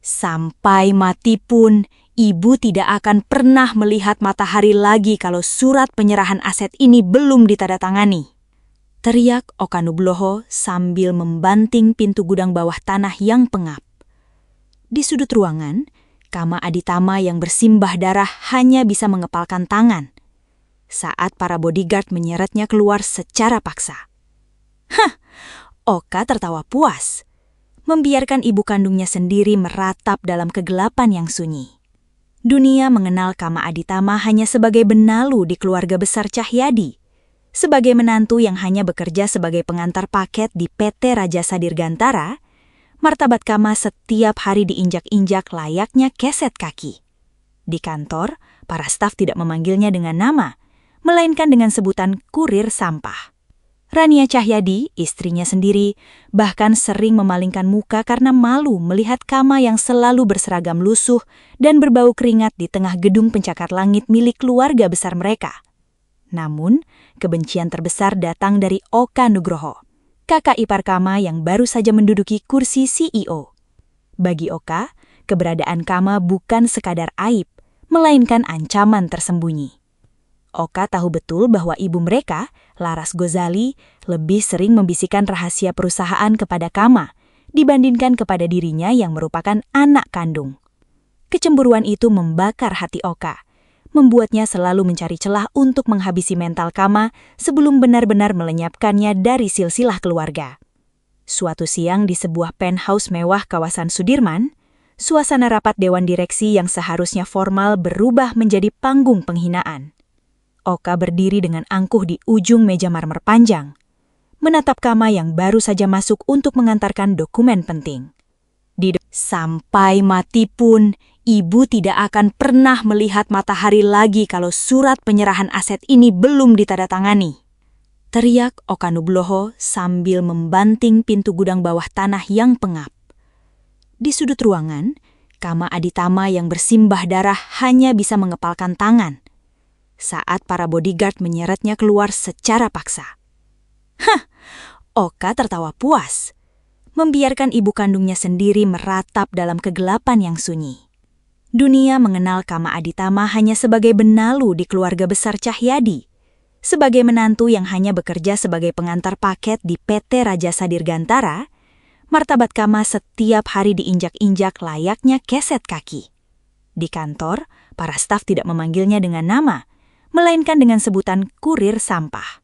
Sampai mati pun, ibu tidak akan pernah melihat matahari lagi kalau surat penyerahan aset ini belum ditandatangani. Teriak Oka Nugroho sambil membanting pintu gudang bawah tanah yang pengap. Di sudut ruangan, Kama Aditama yang bersimbah darah hanya bisa mengepalkan tangan saat para bodyguard menyeretnya keluar secara paksa. Hah, Oka tertawa puas, membiarkan ibu kandungnya sendiri meratap dalam kegelapan yang sunyi. Dunia mengenal Kama Aditama hanya sebagai benalu di keluarga besar Cahyadi, sebagai menantu yang hanya bekerja sebagai pengantar paket di PT Rajasa Dirgantara. Martabat Kama setiap hari diinjak-injak layaknya keset kaki. Di kantor, para staf tidak memanggilnya dengan nama, melainkan dengan sebutan kurir sampah. Rania Cahyadi, istrinya sendiri, bahkan sering memalingkan muka karena malu melihat Kama yang selalu berseragam lusuh dan berbau keringat di tengah gedung pencakar langit milik keluarga besar mereka. Namun, kebencian terbesar datang dari Oka Nugroho, kakak ipar Kama yang baru saja menduduki kursi CEO. Bagi Oka, keberadaan Kama bukan sekadar aib, melainkan ancaman tersembunyi. Oka tahu betul bahwa ibu mereka, Laras Ghazali, lebih sering membisikkan rahasia perusahaan kepada Kama dibandingkan kepada dirinya yang merupakan anak kandung. Kecemburuan itu membakar hati Oka, membuatnya selalu mencari celah untuk menghabisi mental Kama sebelum benar-benar melenyapkannya dari silsilah keluarga. Suatu siang di sebuah penthouse mewah kawasan Sudirman, suasana rapat dewan direksi yang seharusnya formal berubah menjadi panggung penghinaan. Oka berdiri dengan angkuh di ujung meja marmer panjang, menatap Kama yang baru saja masuk untuk mengantarkan dokumen penting. Sampai mati pun, ibu tidak akan pernah melihat matahari lagi kalau surat penyerahan aset ini belum ditandatangani. Teriak Oka Nugroho sambil membanting pintu gudang bawah tanah yang pengap. Di sudut ruangan, Kama Aditama yang bersimbah darah hanya bisa mengepalkan tangan saat para bodyguard menyeretnya keluar secara paksa. Hah, Oka tertawa puas, membiarkan ibu kandungnya sendiri meratap dalam kegelapan yang sunyi. Dunia mengenal Kama Aditama hanya sebagai benalu di keluarga besar Cahyadi, sebagai menantu yang hanya bekerja sebagai pengantar paket di PT Rajasa Dirgantara. Martabat Kama setiap hari diinjak-injak layaknya keset kaki. Di kantor, para staf tidak memanggilnya dengan nama, melainkan dengan sebutan kurir sampah.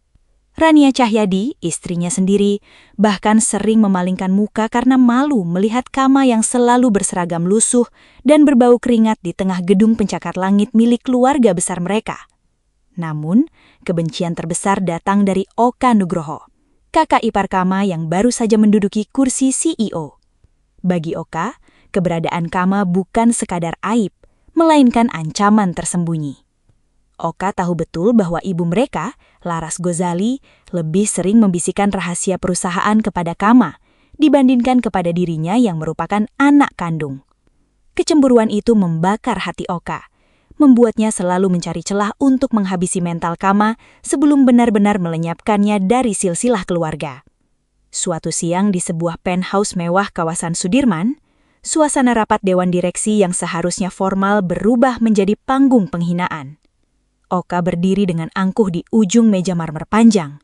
Rania Cahyadi, istrinya sendiri, bahkan sering memalingkan muka karena malu melihat Kama yang selalu berseragam lusuh dan berbau keringat di tengah gedung pencakar langit milik keluarga besar mereka. Namun, kebencian terbesar datang dari Oka Nugroho, kakak ipar Kama yang baru saja menduduki kursi CEO. Bagi Oka, keberadaan Kama bukan sekadar aib, melainkan ancaman tersembunyi. Oka tahu betul bahwa ibu mereka, Laras Ghazali, lebih sering membisikkan rahasia perusahaan kepada Kama dibandingkan kepada dirinya yang merupakan anak kandung. Kecemburuan itu membakar hati Oka, membuatnya selalu mencari celah untuk menghabisi mental Kama sebelum benar-benar melenyapkannya dari silsilah keluarga. Suatu siang di sebuah penthouse mewah kawasan Sudirman, suasana rapat dewan direksi yang seharusnya formal berubah menjadi panggung penghinaan. Oka berdiri dengan angkuh di ujung meja marmer panjang,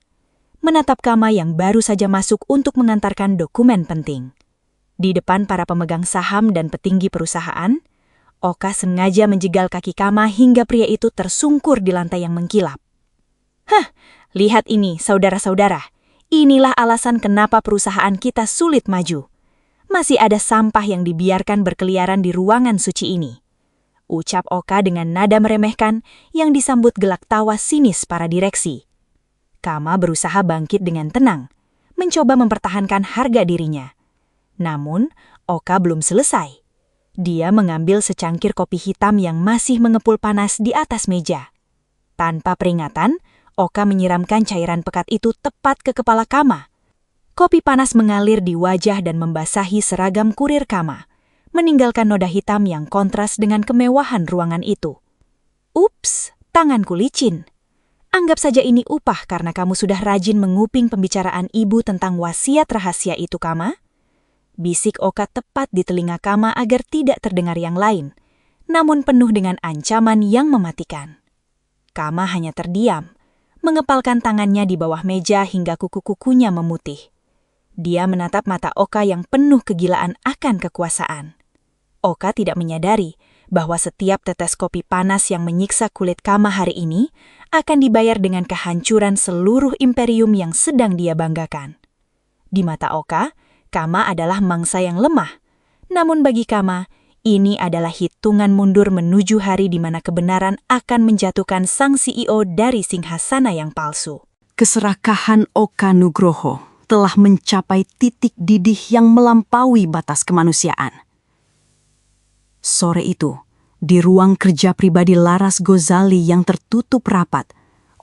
menatap Kama yang baru saja masuk untuk mengantarkan dokumen penting. Di depan para pemegang saham dan petinggi perusahaan, Oka sengaja menjegal kaki Kama hingga pria itu tersungkur di lantai yang mengkilap. Hah, lihat ini saudara-saudara, inilah alasan kenapa perusahaan kita sulit maju. Masih ada sampah yang dibiarkan berkeliaran di ruangan suci ini, ucap Oka dengan nada meremehkan yang disambut gelak tawa sinis para direksi. Kama berusaha bangkit dengan tenang, mencoba mempertahankan harga dirinya. Namun, Oka belum selesai. Dia mengambil secangkir kopi hitam yang masih mengepul panas di atas meja. Tanpa peringatan, Oka menyiramkan cairan pekat itu tepat ke kepala Kama. Kopi panas mengalir di wajah dan membasahi seragam kurir Kama, meninggalkan noda hitam yang kontras dengan kemewahan ruangan itu. Ups, tanganku licin. Anggap saja ini upah karena kamu sudah rajin menguping pembicaraan ibu tentang wasiat rahasia itu, Kama. Bisik Oka tepat di telinga Kama agar tidak terdengar yang lain, namun penuh dengan ancaman yang mematikan. Kama hanya terdiam, mengepalkan tangannya di bawah meja hingga kuku-kukunya memutih. Dia menatap mata Oka yang penuh kegilaan akan kekuasaan. Oka tidak menyadari bahwa setiap tetes kopi panas yang menyiksa kulit Kama hari ini akan dibayar dengan kehancuran seluruh imperium yang sedang dia banggakan. Di mata Oka, Kama adalah mangsa yang lemah. Namun bagi Kama, ini adalah hitungan mundur menuju hari di mana kebenaran akan menjatuhkan sang CEO dari singgasana yang palsu. Keserakahan Oka Nugroho telah mencapai titik didih yang melampaui batas kemanusiaan. Sore itu, di ruang kerja pribadi Laras Ghazali yang tertutup rapat,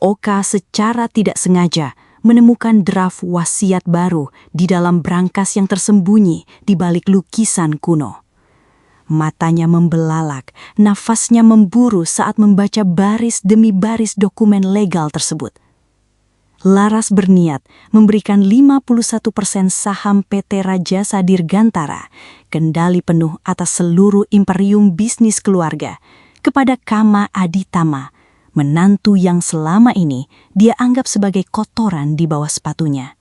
Oka secara tidak sengaja menemukan draft wasiat baru di dalam brankas yang tersembunyi di balik lukisan kuno. Matanya membelalak, nafasnya memburu saat membaca baris demi baris dokumen legal tersebut. Laras berniat memberikan 51% saham PT Rajasa Dirgantara, kendali penuh atas seluruh imperium bisnis keluarga, kepada Kama Aditama, menantu yang selama ini dia anggap sebagai kotoran di bawah sepatunya.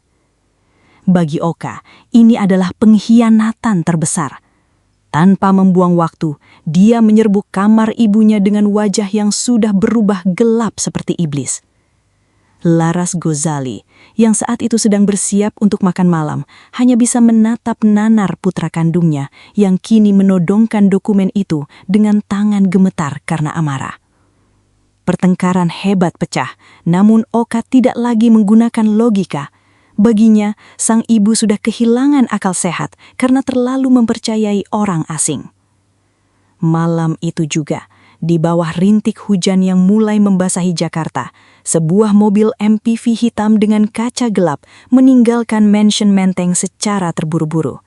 Bagi Oka, ini adalah pengkhianatan terbesar. Tanpa membuang waktu, dia menyerbu kamar ibunya dengan wajah yang sudah berubah gelap seperti iblis. Laras Ghazali, yang saat itu sedang bersiap untuk makan malam, hanya bisa menatap nanar putra kandungnya yang kini menodongkan dokumen itu dengan tangan gemetar karena amarah. Pertengkaran hebat pecah, namun Oka tidak lagi menggunakan logika. Baginya, sang ibu sudah kehilangan akal sehat karena terlalu mempercayai orang asing. Malam itu juga, di bawah rintik hujan yang mulai membasahi Jakarta, sebuah mobil MPV hitam dengan kaca gelap meninggalkan mansion Menteng secara terburu-buru.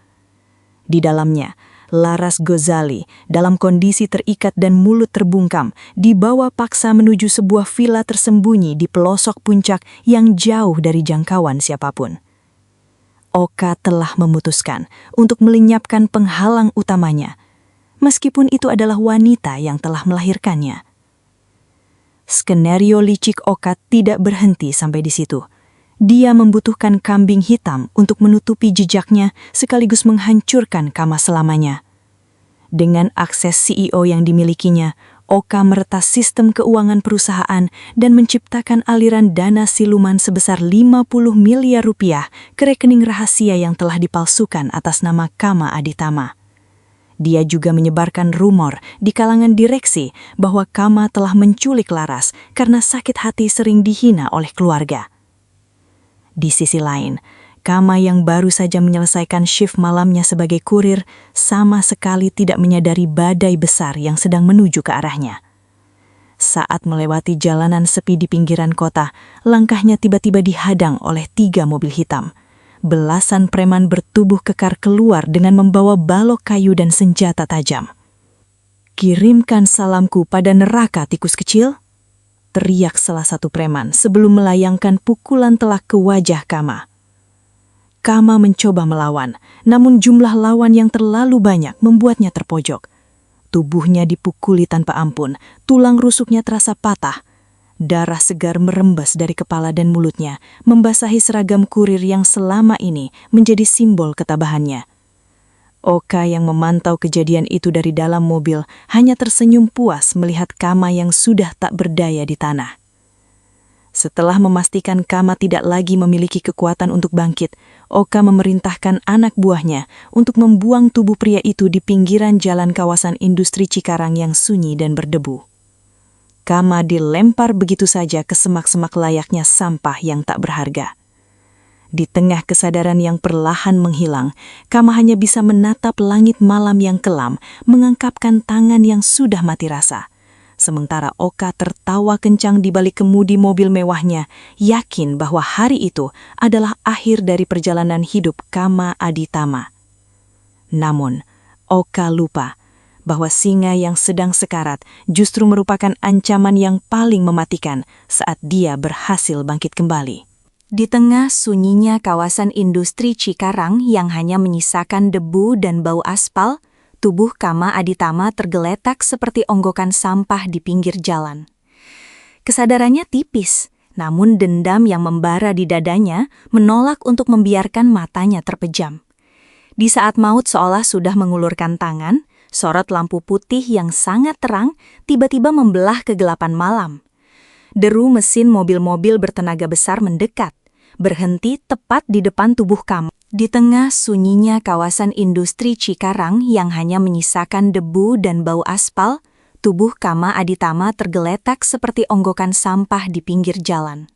Di dalamnya, Laras Ghazali dalam kondisi terikat dan mulut terbungkam dibawa paksa menuju sebuah villa tersembunyi di pelosok puncak yang jauh dari jangkauan siapapun. Oka telah memutuskan untuk melenyapkan penghalang utamanya, meskipun itu adalah wanita yang telah melahirkannya. Skenario licik Oka tidak berhenti sampai di situ. Dia membutuhkan kambing hitam untuk menutupi jejaknya sekaligus menghancurkan Kama selamanya. Dengan akses CEO yang dimilikinya, Oka meretas sistem keuangan perusahaan dan menciptakan aliran dana siluman sebesar 50 miliar rupiah ke rekening rahasia yang telah dipalsukan atas nama Kama Aditama. Dia juga menyebarkan rumor di kalangan direksi bahwa Kama telah menculik Laras karena sakit hati sering dihina oleh keluarga. Di sisi lain, Kama yang baru saja menyelesaikan shift malamnya sebagai kurir sama sekali tidak menyadari badai besar yang sedang menuju ke arahnya. Saat melewati jalanan sepi di pinggiran kota, langkahnya tiba-tiba dihadang oleh 3 mobil hitam. Belasan preman bertubuh kekar keluar dengan membawa balok kayu dan senjata tajam. "Kirimkan salamku pada neraka tikus kecil," teriak salah satu preman sebelum melayangkan pukulan telak ke wajah Kama. Kama mencoba melawan, namun jumlah lawan yang terlalu banyak membuatnya terpojok. Tubuhnya dipukuli tanpa ampun, tulang rusuknya terasa patah. Darah segar merembas dari kepala dan mulutnya, membasahi seragam kurir yang selama ini menjadi simbol ketabahannya. Oka yang memantau kejadian itu dari dalam mobil hanya tersenyum puas melihat Kama yang sudah tak berdaya di tanah. Setelah memastikan Kama tidak lagi memiliki kekuatan untuk bangkit, Oka memerintahkan anak buahnya untuk membuang tubuh pria itu di pinggiran jalan kawasan industri Cikarang yang sunyi dan berdebu. Kama dilempar begitu saja ke semak-semak layaknya sampah yang tak berharga. Di tengah kesadaran yang perlahan menghilang, Kama hanya bisa menatap langit malam yang kelam, mengangkapkan tangan yang sudah mati rasa. Sementara Oka tertawa kencang di balik kemudi mobil mewahnya, yakin bahwa hari itu adalah akhir dari perjalanan hidup Kama Aditama. Namun, Oka lupa bahwa singa yang sedang sekarat justru merupakan ancaman yang paling mematikan saat dia berhasil bangkit kembali. Di tengah sunyinya kawasan industri Cikarang yang hanya menyisakan debu dan bau aspal, tubuh Kama Aditama tergeletak seperti onggokan sampah di pinggir jalan. Kesadarannya tipis, namun dendam yang membara di dadanya menolak untuk membiarkan matanya terpejam. Di saat maut seolah sudah mengulurkan tangan, sorot lampu putih yang sangat terang tiba-tiba membelah kegelapan malam. Deru mesin mobil-mobil bertenaga besar mendekat, berhenti tepat di depan tubuh Kama. Di tengah sunyinya kawasan industri Cikarang yang hanya menyisakan debu dan bau aspal, tubuh Kama Aditama tergeletak seperti onggokan sampah di pinggir jalan.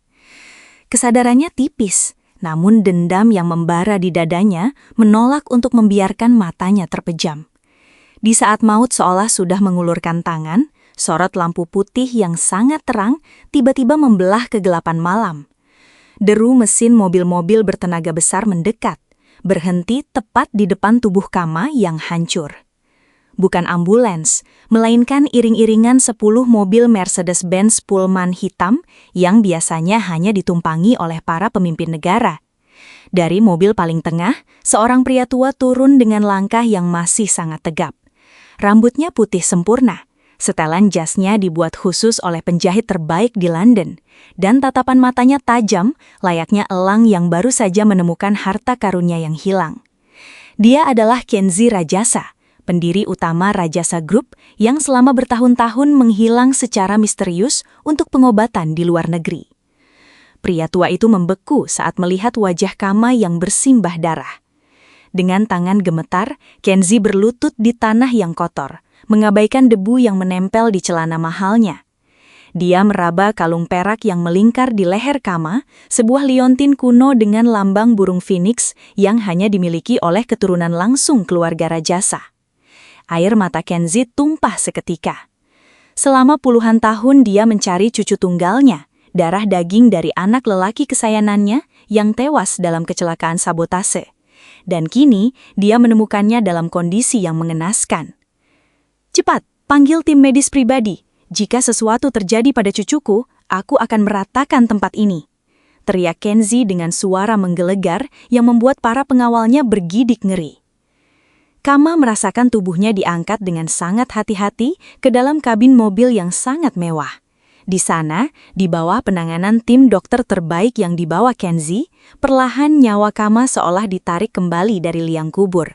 Kesadarannya tipis, namun dendam yang membara di dadanya menolak untuk membiarkan matanya terpejam. Di saat maut seolah sudah mengulurkan tangan, sorot lampu putih yang sangat terang tiba-tiba membelah kegelapan malam. Deru mesin mobil-mobil bertenaga besar mendekat, berhenti tepat di depan tubuh Kama yang hancur. Bukan ambulans, melainkan iring-iringan 10 mobil Mercedes-Benz Pullman hitam yang biasanya hanya ditumpangi oleh para pemimpin negara. Dari mobil paling tengah, seorang pria tua turun dengan langkah yang masih sangat tegap. Rambutnya putih sempurna, setelan jasnya dibuat khusus oleh penjahit terbaik di London, dan tatapan matanya tajam layaknya elang yang baru saja menemukan harta karunnya yang hilang. Dia adalah Kenzi Rajasa, pendiri utama Rajasa Group yang selama bertahun-tahun menghilang secara misterius untuk pengobatan di luar negeri. Pria tua itu membeku saat melihat wajah Kama yang bersimbah darah. Dengan tangan gemetar, Kenzi berlutut di tanah yang kotor, mengabaikan debu yang menempel di celana mahalnya. Dia meraba kalung perak yang melingkar di leher Kama, sebuah liontin kuno dengan lambang burung phoenix yang hanya dimiliki oleh keturunan langsung keluarga Rajasa. Air mata Kenzi tumpah seketika. Selama puluhan tahun dia mencari cucu tunggalnya, darah daging dari anak lelaki kesayangannya yang tewas dalam kecelakaan sabotase. Dan kini dia menemukannya dalam kondisi yang mengenaskan. "Cepat, panggil tim medis pribadi. Jika sesuatu terjadi pada cucuku, aku akan meratakan tempat ini," teriak Kenzi dengan suara menggelegar yang membuat para pengawalnya bergidik ngeri. Kama merasakan tubuhnya diangkat dengan sangat hati-hati ke dalam kabin mobil yang sangat mewah. Di sana, di bawah penanganan tim dokter terbaik yang dibawa Kenzi, perlahan nyawa Kama seolah ditarik kembali dari liang kubur.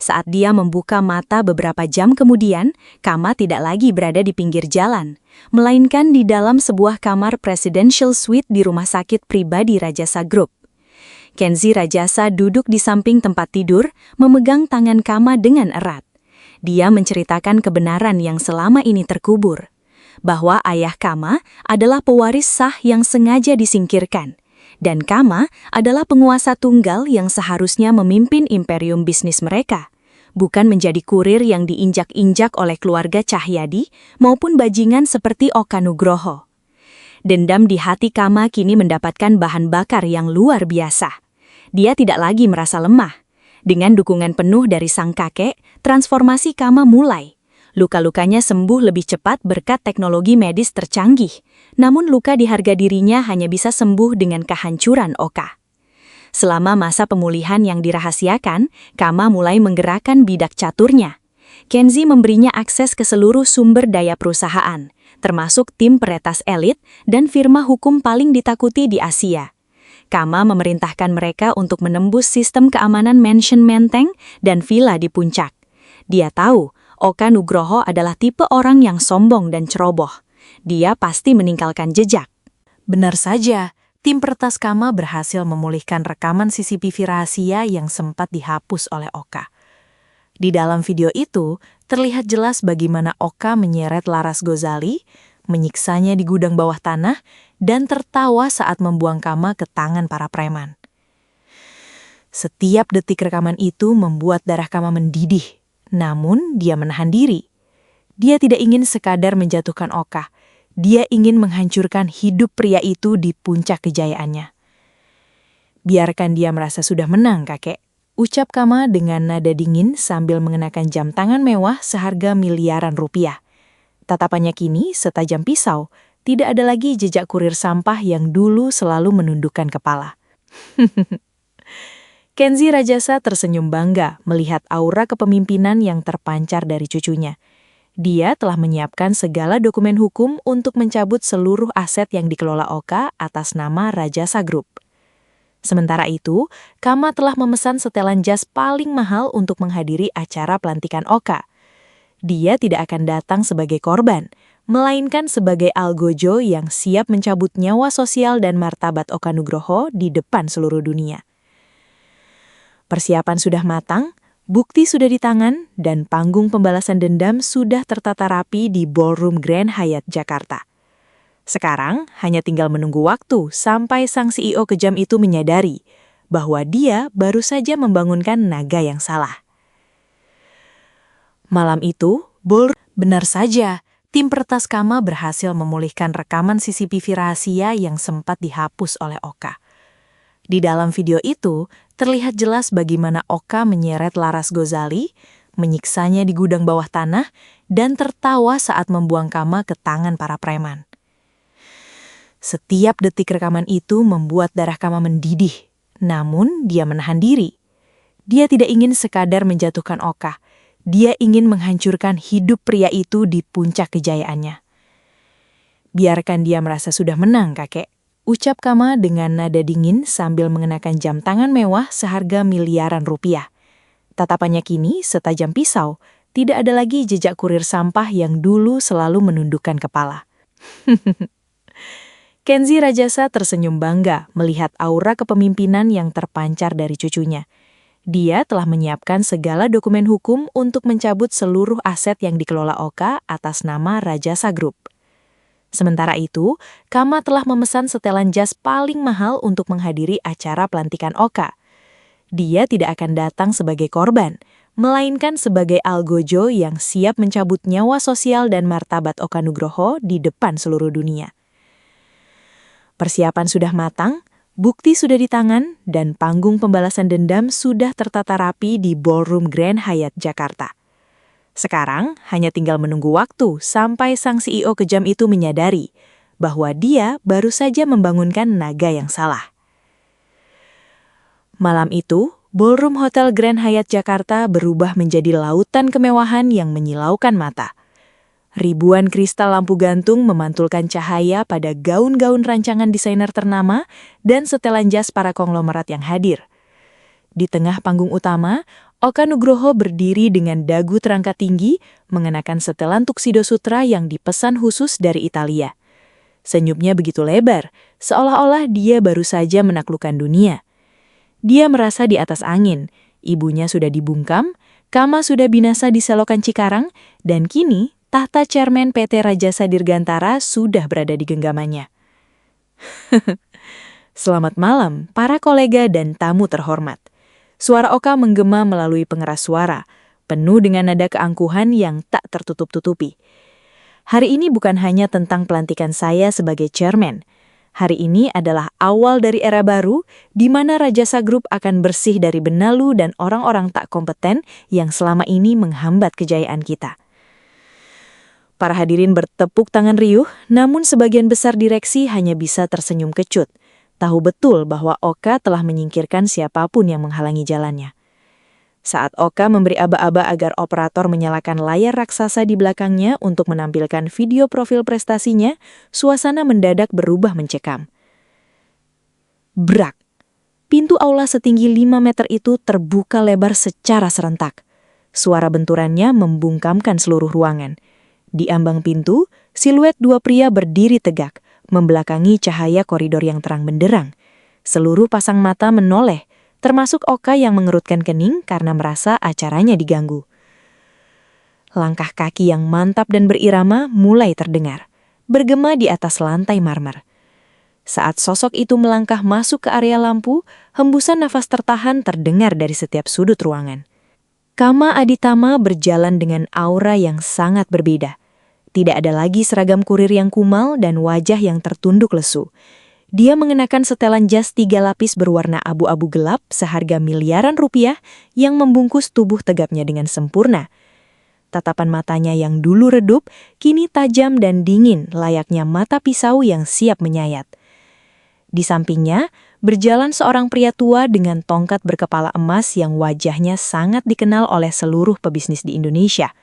Saat dia membuka mata beberapa jam kemudian, Kama tidak lagi berada di pinggir jalan, melainkan di dalam sebuah kamar presidential suite di rumah sakit pribadi Rajasa Group. Kenzi Rajasa duduk di samping tempat tidur, memegang tangan Kama dengan erat. Dia menceritakan kebenaran yang selama ini terkubur, bahwa ayah Kama adalah pewaris sah yang sengaja disingkirkan, dan Kama adalah penguasa tunggal yang seharusnya memimpin imperium bisnis mereka, bukan menjadi kurir yang diinjak-injak oleh keluarga Cahyadi maupun bajingan seperti Oka Nugroho. Dendam di hati Kama kini mendapatkan bahan bakar yang luar biasa. Dia tidak lagi merasa lemah. Dengan dukungan penuh dari sang kakek, transformasi Kama mulai. Luka-lukanya sembuh lebih cepat berkat teknologi medis tercanggih, namun luka di harga dirinya hanya bisa sembuh dengan kehancuran Oka. Selama masa pemulihan yang dirahasiakan, Kama mulai menggerakkan bidak caturnya. Kenzi memberinya akses ke seluruh sumber daya perusahaan, termasuk tim peretas elit dan firma hukum paling ditakuti di Asia. Kama memerintahkan mereka untuk menembus sistem keamanan mansion Menteng dan villa di puncak. Dia tahu Oka Nugroho adalah tipe orang yang sombong dan ceroboh. Dia pasti meninggalkan jejak. Benar saja, tim peretas Kama berhasil memulihkan rekaman CCTV rahasia yang sempat dihapus oleh Oka. Di dalam video itu, terlihat jelas bagaimana Oka menyeret Laras Gozali, menyiksanya di gudang bawah tanah, dan tertawa saat membuang Kama ke tangan para preman. Setiap detik rekaman itu membuat darah Kama mendidih. Namun, dia menahan diri. Dia tidak ingin sekadar menjatuhkan Oka. Dia ingin menghancurkan hidup pria itu di puncak kejayaannya. "Biarkan dia merasa sudah menang, kakek," ucap Kama dengan nada dingin sambil mengenakan jam tangan mewah seharga miliaran rupiah. Tatapannya kini setajam pisau, Tidak ada lagi jejak kurir sampah yang dulu selalu menundukkan kepala. Kenzi Rajasa tersenyum bangga melihat aura kepemimpinan yang terpancar dari cucunya. Dia telah menyiapkan segala dokumen hukum untuk mencabut seluruh aset yang dikelola Oka atas nama Rajasa Group. Sementara itu, Kama telah memesan setelan jas paling mahal untuk menghadiri acara pelantikan Oka. Dia tidak akan datang sebagai korban, melainkan sebagai algojo yang siap mencabut nyawa sosial dan martabat Oka Nugroho di depan seluruh dunia. Persiapan sudah matang, bukti sudah di tangan, dan panggung pembalasan dendam sudah tertata rapi di Ballroom Grand Hyatt Jakarta. Sekarang hanya tinggal menunggu waktu sampai sang CEO kejam itu menyadari bahwa dia baru saja membangunkan naga yang salah. Malam itu, benar saja, tim peretas Kama berhasil memulihkan rekaman CCTV rahasia yang sempat dihapus oleh Oka. Di dalam video itu, terlihat jelas bagaimana Oka menyeret Laras Gozali, menyiksanya di gudang bawah tanah, dan tertawa saat membuang Kama ke tangan para preman. Setiap detik rekaman itu membuat darah Kama mendidih, namun dia menahan diri. Dia tidak ingin sekadar menjatuhkan Oka, dia ingin menghancurkan hidup pria itu di puncak kejayaannya. Biarkan dia merasa sudah menang, kakek. Ucap Kama dengan nada dingin sambil mengenakan jam tangan mewah seharga miliaran rupiah. Tatapannya kini setajam pisau, tidak ada lagi jejak kurir sampah yang dulu selalu menundukkan kepala. Kenzi Rajasa tersenyum bangga melihat aura kepemimpinan yang terpancar dari cucunya. Dia telah menyiapkan segala dokumen hukum untuk mencabut seluruh aset yang dikelola Oka atas nama Rajasa Group. Sementara itu, Kama telah memesan setelan jas paling mahal untuk menghadiri acara pelantikan Oka. Dia tidak akan datang sebagai korban, melainkan sebagai algojo yang siap mencabut nyawa sosial dan martabat Oka Nugroho di depan seluruh dunia. Persiapan sudah matang, bukti sudah di tangan, dan panggung pembalasan dendam sudah tertata rapi di Ballroom Grand Hyatt Jakarta. Sekarang hanya tinggal menunggu waktu sampai sang CEO kejam itu menyadari bahwa dia baru saja membangunkan naga yang salah. Malam itu, Ballroom Hotel Grand Hyatt Jakarta berubah menjadi lautan kemewahan yang menyilaukan mata. Ribuan kristal lampu gantung memantulkan cahaya pada gaun-gaun rancangan desainer ternama dan setelan jas para konglomerat yang hadir. Di tengah panggung utama, Oka Nugroho berdiri dengan dagu terangkat tinggi, mengenakan setelan tuksido sutra yang dipesan khusus dari Italia. Senyumnya begitu lebar, seolah-olah dia baru saja menaklukkan dunia. Dia merasa di atas angin, ibunya sudah dibungkam, Kama sudah binasa di selokan Cikarang, dan kini tahta chairman PT Rajasa Dirgantara sudah berada di genggamannya. Selamat malam, para kolega dan tamu terhormat. Suara Oka menggema melalui pengeras suara, penuh dengan nada keangkuhan yang tak tertutup-tutupi. Hari ini bukan hanya tentang pelantikan saya sebagai chairman. Hari ini adalah awal dari era baru, di mana Rajasa Group akan bersih dari benalu dan orang-orang tak kompeten yang selama ini menghambat kejayaan kita. Para hadirin bertepuk tangan riuh, namun sebagian besar direksi hanya bisa tersenyum kecut. Tahu betul bahwa Oka telah menyingkirkan siapapun yang menghalangi jalannya. Saat Oka memberi aba-aba agar operator menyalakan layar raksasa di belakangnya untuk menampilkan video profil prestasinya, suasana mendadak berubah mencekam. Brak! Pintu aula setinggi 5 meter itu terbuka lebar secara serentak. Suara benturannya membungkamkan seluruh ruangan. Di ambang pintu, siluet dua pria berdiri tegak, membelakangi cahaya koridor yang terang benderang. Seluruh pasang mata menoleh, termasuk Oka yang mengerutkan kening karena merasa acaranya diganggu. Langkah kaki yang mantap dan berirama mulai terdengar, bergema di atas lantai marmer. Saat sosok itu melangkah masuk ke area lampu, hembusan nafas tertahan terdengar dari setiap sudut ruangan. Kama Aditama berjalan dengan aura yang sangat berbeda. Tidak ada lagi seragam kurir yang kumal dan wajah yang tertunduk lesu. Dia mengenakan setelan jas 3 lapis berwarna abu-abu gelap seharga miliaran rupiah yang membungkus tubuh tegapnya dengan sempurna. Tatapan matanya yang dulu redup, kini tajam dan dingin layaknya mata pisau yang siap menyayat. Di sampingnya, berjalan seorang pria tua dengan tongkat berkepala emas yang wajahnya sangat dikenal oleh seluruh pebisnis di Indonesia,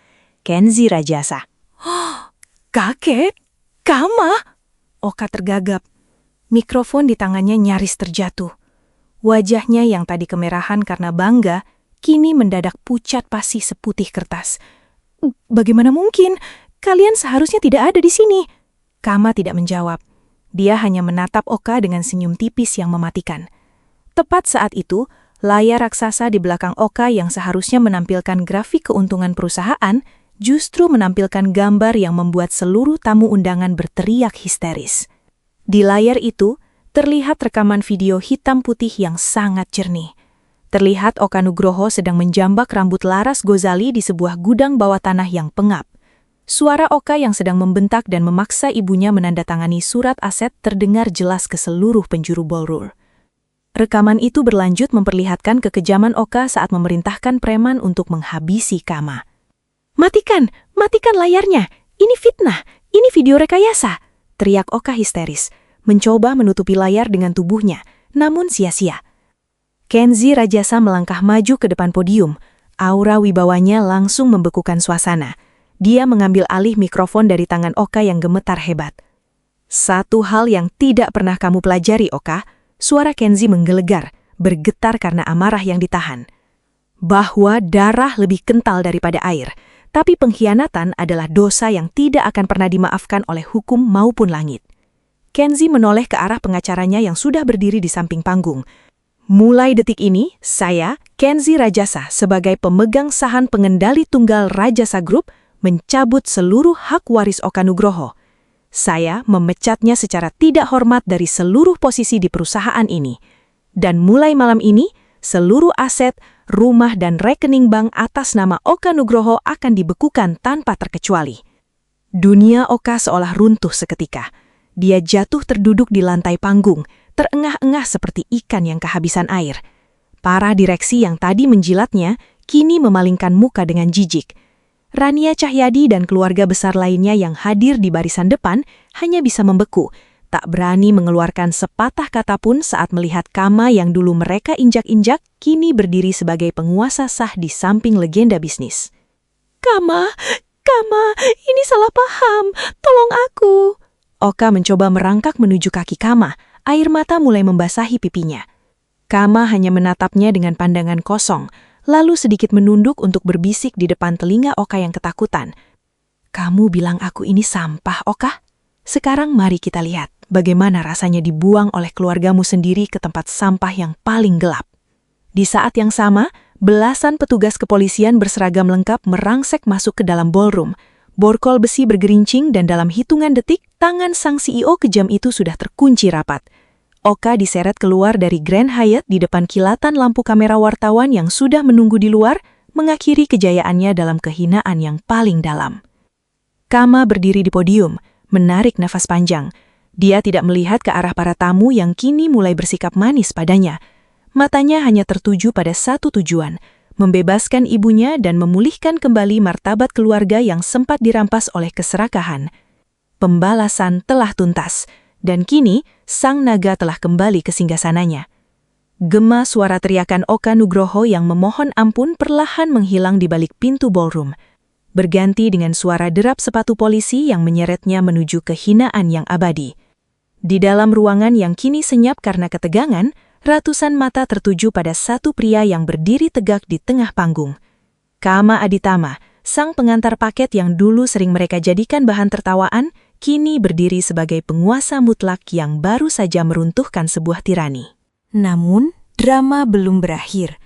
Kenzi Rajasa. Kakek? Kama? Oka tergagap. Mikrofon di tangannya nyaris terjatuh. Wajahnya yang tadi kemerahan karena bangga, kini mendadak pucat pasi seputih kertas. Bagaimana mungkin? Kalian seharusnya tidak ada di sini. Kama tidak menjawab. Dia hanya menatap Oka dengan senyum tipis yang mematikan. Tepat saat itu, layar raksasa di belakang Oka yang seharusnya menampilkan grafik keuntungan perusahaan, justru menampilkan gambar yang membuat seluruh tamu undangan berteriak histeris. Di layar itu, terlihat rekaman video hitam putih yang sangat jernih. Terlihat Oka Nugroho sedang menjambak rambut Laras Gozali di sebuah gudang bawah tanah yang pengap. Suara Oka yang sedang membentak dan memaksa ibunya menandatangani surat aset terdengar jelas ke seluruh penjuru ballroom. Rekaman itu berlanjut memperlihatkan kekejaman Oka saat memerintahkan preman untuk menghabisi Kama. Matikan layarnya! Ini fitnah! Ini video rekayasa! Teriak Oka histeris, mencoba menutupi layar dengan tubuhnya, namun sia-sia. Kenzi Rajasa melangkah maju ke depan podium. Aura wibawanya langsung membekukan suasana. Dia mengambil alih mikrofon dari tangan Oka yang gemetar hebat. Satu hal yang tidak pernah kamu pelajari, Oka, suara Kenzi menggelegar, bergetar karena amarah yang ditahan. Bahwa darah lebih kental daripada air, tapi pengkhianatan adalah dosa yang tidak akan pernah dimaafkan oleh hukum maupun langit. Kenzi menoleh ke arah pengacaranya yang sudah berdiri di samping panggung. Mulai detik ini, saya, Kenzi Rajasa, sebagai pemegang saham pengendali tunggal Rajasa Group, mencabut seluruh hak waris Oka Nugroho. Saya memecatnya secara tidak hormat dari seluruh posisi di perusahaan ini. Dan mulai malam ini, seluruh aset, rumah dan rekening bank atas nama Oka Nugroho akan dibekukan tanpa terkecuali. Dunia Oka seolah runtuh seketika. Dia jatuh terduduk di lantai panggung, terengah-engah seperti ikan yang kehabisan air. Para direksi yang tadi menjilatnya, kini memalingkan muka dengan jijik. Rania Cahyadi dan keluarga besar lainnya yang hadir di barisan depan hanya bisa membeku, tak berani mengeluarkan sepatah kata pun saat melihat Kama yang dulu mereka injak-injak, kini berdiri sebagai penguasa sah di samping legenda bisnis. Kama, ini salah paham, tolong aku. Oka mencoba merangkak menuju kaki Kama, air mata mulai membasahi pipinya. Kama hanya menatapnya dengan pandangan kosong, lalu sedikit menunduk untuk berbisik di depan telinga Oka yang ketakutan. Kamu bilang aku ini sampah, Oka? Sekarang mari kita lihat bagaimana rasanya dibuang oleh keluargamu sendiri ke tempat sampah yang paling gelap. Di saat yang sama, belasan petugas kepolisian berseragam lengkap merangsek masuk ke dalam ballroom. Borgol besi bergerincing dan dalam hitungan detik, tangan sang CEO kejam itu sudah terkunci rapat. Oka diseret keluar dari Grand Hyatt di depan kilatan lampu kamera wartawan yang sudah menunggu di luar, mengakhiri kejayaannya dalam kehinaan yang paling dalam. Kama berdiri di podium, menarik nafas panjang. Dia tidak melihat ke arah para tamu yang kini mulai bersikap manis padanya. Matanya hanya tertuju pada satu tujuan, membebaskan ibunya dan memulihkan kembali martabat keluarga yang sempat dirampas oleh keserakahan. Pembalasan telah tuntas, dan kini sang naga telah kembali ke singgasananya. Gema suara teriakan Oka Nugroho yang memohon ampun perlahan menghilang di balik pintu ballroom, berganti dengan suara derap sepatu polisi yang menyeretnya menuju kehinaan yang abadi. Di dalam ruangan yang kini senyap karena ketegangan, ratusan mata tertuju pada satu pria yang berdiri tegak di tengah panggung. Kama Aditama, sang pengantar paket yang dulu sering mereka jadikan bahan tertawaan, kini berdiri sebagai penguasa mutlak yang baru saja meruntuhkan sebuah tirani. Namun, drama belum berakhir.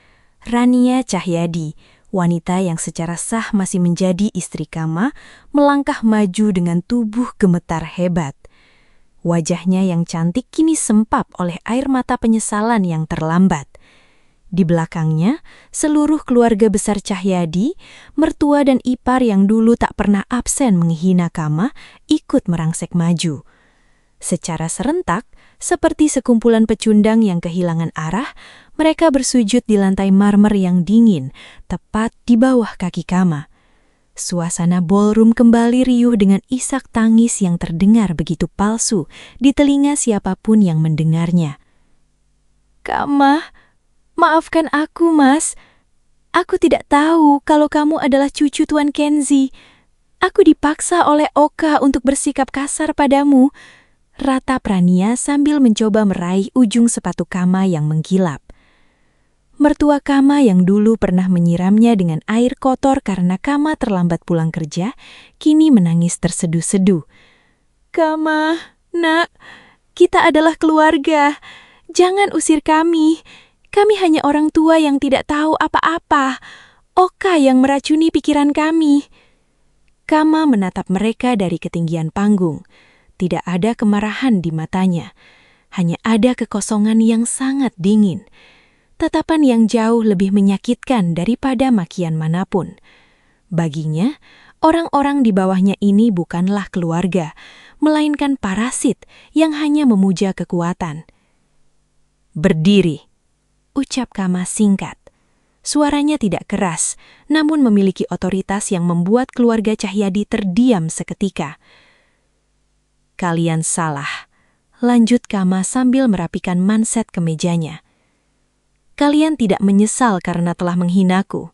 Rania Cahyadi, wanita yang secara sah masih menjadi istri Kama, melangkah maju dengan tubuh gemetar hebat. Wajahnya yang cantik kini sempap oleh air mata penyesalan yang terlambat. Di belakangnya, seluruh keluarga besar Cahyadi, mertua dan ipar yang dulu tak pernah absen menghina Kama, ikut merangsek maju. Secara serentak, seperti sekumpulan pecundang yang kehilangan arah, mereka bersujud di lantai marmer yang dingin, tepat di bawah kaki Kama. Suasana ballroom kembali riuh dengan isak tangis yang terdengar begitu palsu di telinga siapapun yang mendengarnya. "Kama, maafkan aku, Mas. Aku tidak tahu kalau kamu adalah cucu Tuan Kenzi. Aku dipaksa oleh Oka untuk bersikap kasar padamu," ratap Rania sambil mencoba meraih ujung sepatu Kama yang mengkilap. Mertua Kama yang dulu pernah menyiramnya dengan air kotor karena Kama terlambat pulang kerja, kini menangis terseduh-seduh. "Kama, nak, kita adalah keluarga. Jangan usir kami. Kami hanya orang tua yang tidak tahu apa-apa. Oka yang meracuni pikiran kami." Kama menatap mereka dari ketinggian panggung. Tidak ada kemarahan di matanya. Hanya ada kekosongan yang sangat dingin. Tatapan yang jauh lebih menyakitkan daripada makian manapun. Baginya, orang-orang di bawahnya ini bukanlah keluarga, melainkan parasit yang hanya memuja kekuatan. "Berdiri," ucap Kama singkat. Suaranya tidak keras, namun memiliki otoritas yang membuat keluarga Cahyadi terdiam seketika. "Kalian salah," lanjut Kama sambil merapikan manset kemejanya. "Kalian tidak menyesal karena telah menghinaku.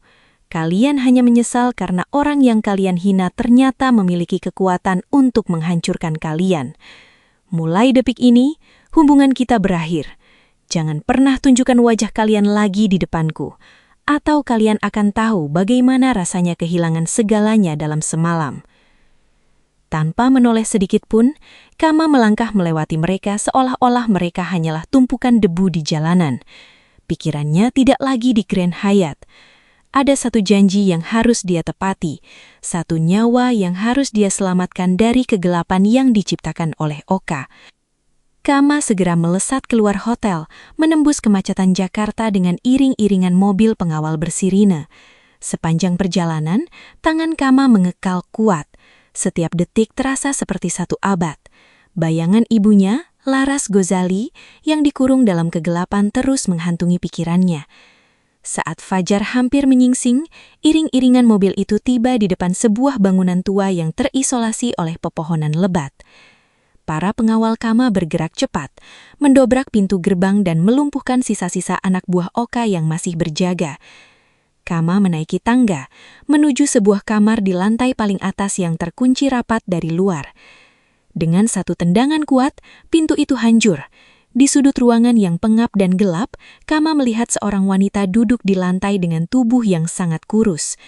Kalian hanya menyesal karena orang yang kalian hina ternyata memiliki kekuatan untuk menghancurkan kalian. Mulai detik ini, hubungan kita berakhir. Jangan pernah tunjukkan wajah kalian lagi di depanku, atau kalian akan tahu bagaimana rasanya kehilangan segalanya dalam semalam." Tanpa menoleh sedikit pun, Kama melangkah melewati mereka seolah-olah mereka hanyalah tumpukan debu di jalanan. Pikirannya tidak lagi di Grand Hyatt. Ada satu janji yang harus dia tepati, satu nyawa yang harus dia selamatkan dari kegelapan yang diciptakan oleh Oka. Kama segera melesat keluar hotel, menembus kemacetan Jakarta dengan iring-iringan mobil pengawal bersirine. Sepanjang perjalanan, tangan Kama mengekal kuat. Setiap detik terasa seperti satu abad. Bayangan ibunya, Laras Ghazali, yang dikurung dalam kegelapan terus menghantungi pikirannya. Saat fajar hampir menyingsing, iring-iringan mobil itu tiba di depan sebuah bangunan tua yang terisolasi oleh pepohonan lebat. Para pengawal Kama bergerak cepat, mendobrak pintu gerbang dan melumpuhkan sisa-sisa anak buah Oka yang masih berjaga. Kama menaiki tangga, menuju sebuah kamar di lantai paling atas yang terkunci rapat dari luar. Dengan satu tendangan kuat, pintu itu hancur. Di sudut ruangan yang pengap dan gelap, Kama melihat seorang wanita duduk di lantai dengan tubuh yang sangat kurus.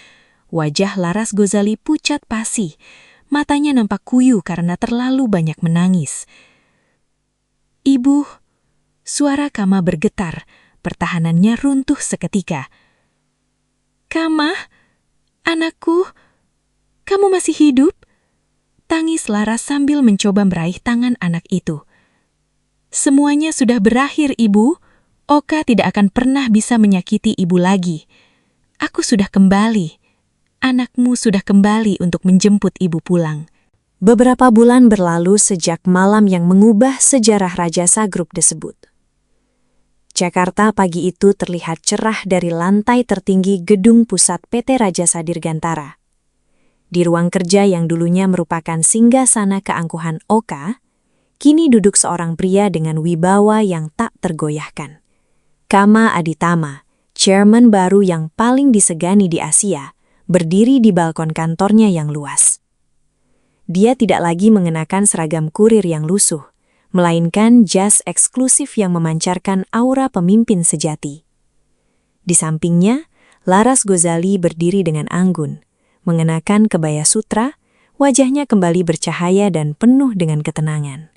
Wajah Laras Ghazali pucat pasi. Matanya nampak kuyu karena terlalu banyak menangis. "Ibu," suara Kama bergetar, pertahanannya runtuh seketika. "Kama, anakku, kamu masih hidup?" Tangis Laras sambil mencoba meraih tangan anak itu. "Semuanya sudah berakhir, Ibu. Oka tidak akan pernah bisa menyakiti Ibu lagi. Aku sudah kembali. Anakmu sudah kembali untuk menjemput Ibu pulang." Beberapa bulan berlalu sejak malam yang mengubah sejarah Rajasa Group tersebut. Jakarta pagi itu terlihat cerah dari lantai tertinggi gedung pusat PT Rajasa Dirgantara. Di ruang kerja yang dulunya merupakan singgasana keangkuhan Oka, kini duduk seorang pria dengan wibawa yang tak tergoyahkan. Kama Aditama, chairman baru yang paling disegani di Asia, berdiri di balkon kantornya yang luas. Dia tidak lagi mengenakan seragam kurir yang lusuh, melainkan jas eksklusif yang memancarkan aura pemimpin sejati. Di sampingnya, Laras Ghazali berdiri dengan anggun, mengenakan kebaya sutra, wajahnya kembali bercahaya dan penuh dengan ketenangan.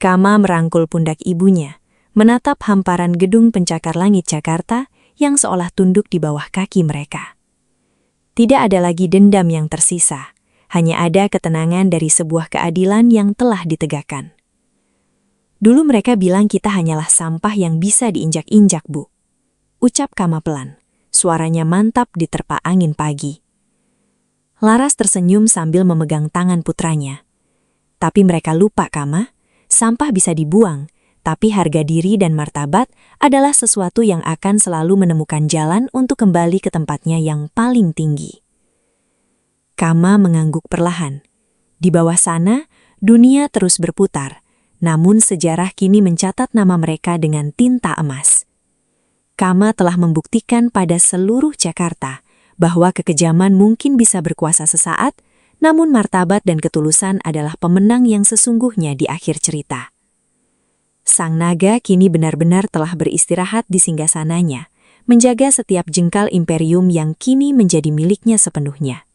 Kama merangkul pundak ibunya, menatap hamparan gedung pencakar langit Jakarta yang seolah tunduk di bawah kaki mereka. Tidak ada lagi dendam yang tersisa, hanya ada ketenangan dari sebuah keadilan yang telah ditegakkan. "Dulu mereka bilang kita hanyalah sampah yang bisa diinjak-injak, Bu," ucap Kama pelan, suaranya mantap diterpa angin pagi. Laras tersenyum sambil memegang tangan putranya. "Tapi mereka lupa, Kama, sampah bisa dibuang, tapi harga diri dan martabat adalah sesuatu yang akan selalu menemukan jalan untuk kembali ke tempatnya yang paling tinggi." Kama mengangguk perlahan. Di bawah sana, dunia terus berputar, namun sejarah kini mencatat nama mereka dengan tinta emas. Kama telah membuktikan pada seluruh Jakarta bahwa kekejaman mungkin bisa berkuasa sesaat, namun martabat dan ketulusan adalah pemenang yang sesungguhnya di akhir cerita. Sang naga kini benar-benar telah beristirahat di singgasananya, menjaga setiap jengkal imperium yang kini menjadi miliknya sepenuhnya.